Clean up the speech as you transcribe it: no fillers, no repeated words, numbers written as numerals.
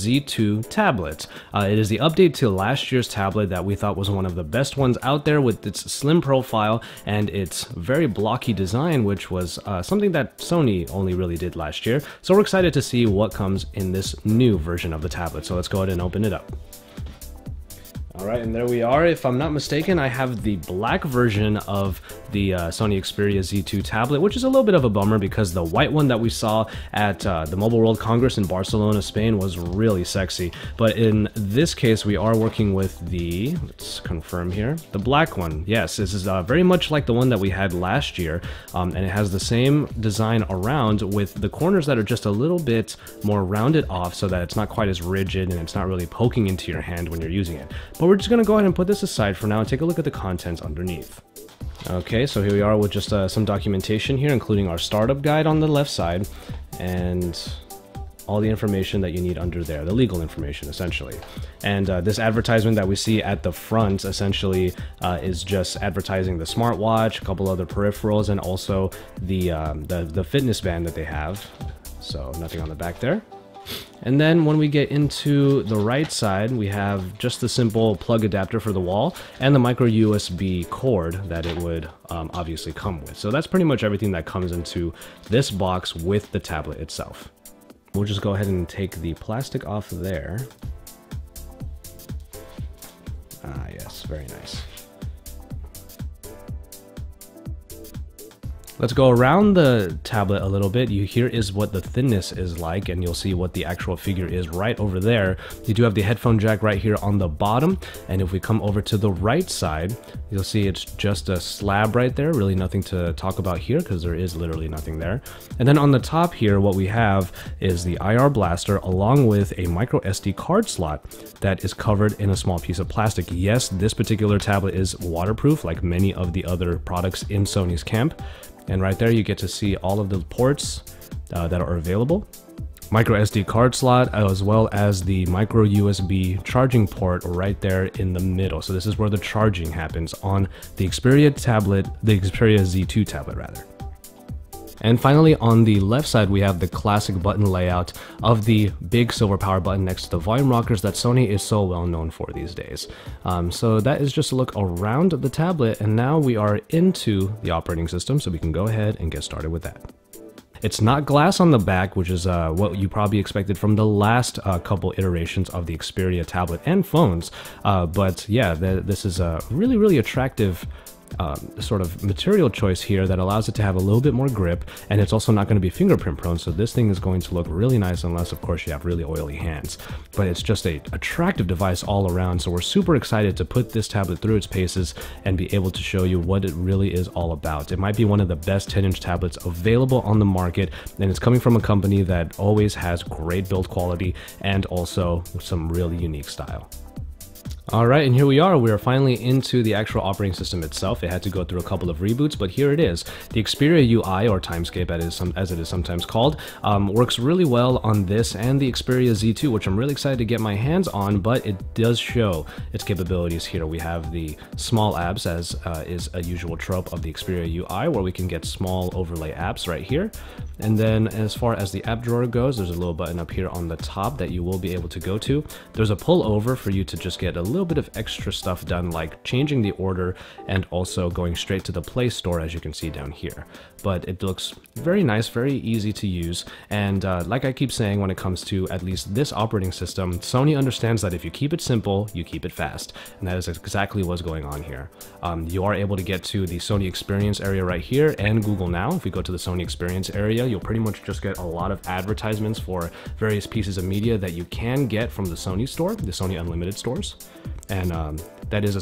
Z2 Tablet. It is the update to last year's tablet that we thought was one of the best ones out there with its slim profile and its very blocky design, which was something that Sony only really did last year. So we're excited to see what comes in this new version of the tablet. So let's go ahead and open it up. All right, and there we are. If I'm not mistaken, I have the black version of the Sony Xperia Z2 Tablet, which is a little bit of a bummer because the white one that we saw at the Mobile World Congress in Barcelona, Spain was really sexy. But in this case, we are working with the, let's confirm here, the black one. Yes, this is very much like the one that we had last year, and it has the same design around with the corners that are just a little bit more rounded off so that it's not quite as rigid and it's not really poking into your hand when you're using it. But we're just going to go ahead and put this aside for now and take a look at the contents underneath. Okay, so here we are with just some documentation here, including our startup guide on the left side and all the information that you need under there, the legal information essentially. And this advertisement that we see at the front essentially is just advertising the smartwatch, a couple other peripherals, and also the fitness band that they have. So nothing on the back there. And then when we get into the right side, we have just the simple plug adapter for the wall and the micro USB cord that it would obviously come with. So that's pretty much everything that comes into this box with the tablet itself. We'll just go ahead and take the plastic off there. Ah, yes, very nice. Let's go around the tablet a little bit. Here is what the thinness is like, and you'll see what the actual figure is right over there. You do have the headphone jack right here on the bottom, and if we come over to the right side, you'll see it's just a slab right there. Really nothing to talk about here because there is literally nothing there. And then on the top here, what we have is the IR blaster along with a micro SD card slot that is covered in a small piece of plastic. Yes, this particular tablet is waterproof like many of the other products in Sony's camp. And right there, you get to see all of the ports that are available. Micro SD card slot, as well as the micro USB charging port right there in the middle. So this is where the charging happens on the Xperia tablet, the Xperia Z2 tablet rather. And finally, on the left side, we have the classic button layout of the big silver power button next to the volume rockers that Sony is so well known for these days. So that is just a look around the tablet, and now we are into the operating system, so we can go ahead and get started with that. It's not glass on the back, which is what you probably expected from the last couple iterations of the Xperia tablet and phones. But yeah, this is a really, really attractive sort of material choice here that allows it to have a little bit more grip, and it's also not going to be fingerprint prone, so this thing is going to look really nice unless of course you have really oily hands. But it's just a attractive device all around, so we're super excited to put this tablet through its paces and be able to show you what it really is all about. It might be one of the best 10-inch tablets available on the market, and it's coming from a company that always has great build quality and also some really unique style. Alright, and here we are. We are finally into the actual operating system itself. It had to go through a couple of reboots, but here it is. The Xperia UI, or Timescape as it is sometimes called, works really well on this and the Xperia Z2, which I'm really excited to get my hands on, but it does show its capabilities here. We have the small apps, as is a usual trope of the Xperia UI, where we can get small overlay apps right here. And then as far as the app drawer goes, there's a little button up here on the top that you will be able to go to. There's a pull over for you to just get a little bit of extra stuff done, like changing the order and also going straight to the Play Store, as you can see down here. But it looks very nice, very easy to use, and like I keep saying, when it comes to at least this operating system, Sony understands that if you keep it simple, you keep it fast, and that is exactly what's going on here. You are able to get to the Sony Experience area right here and Google Now. If we go to the Sony Experience area, you'll pretty much just get a lot of advertisements for various pieces of media that you can get from the Sony store, the Sony Unlimited stores, and that is a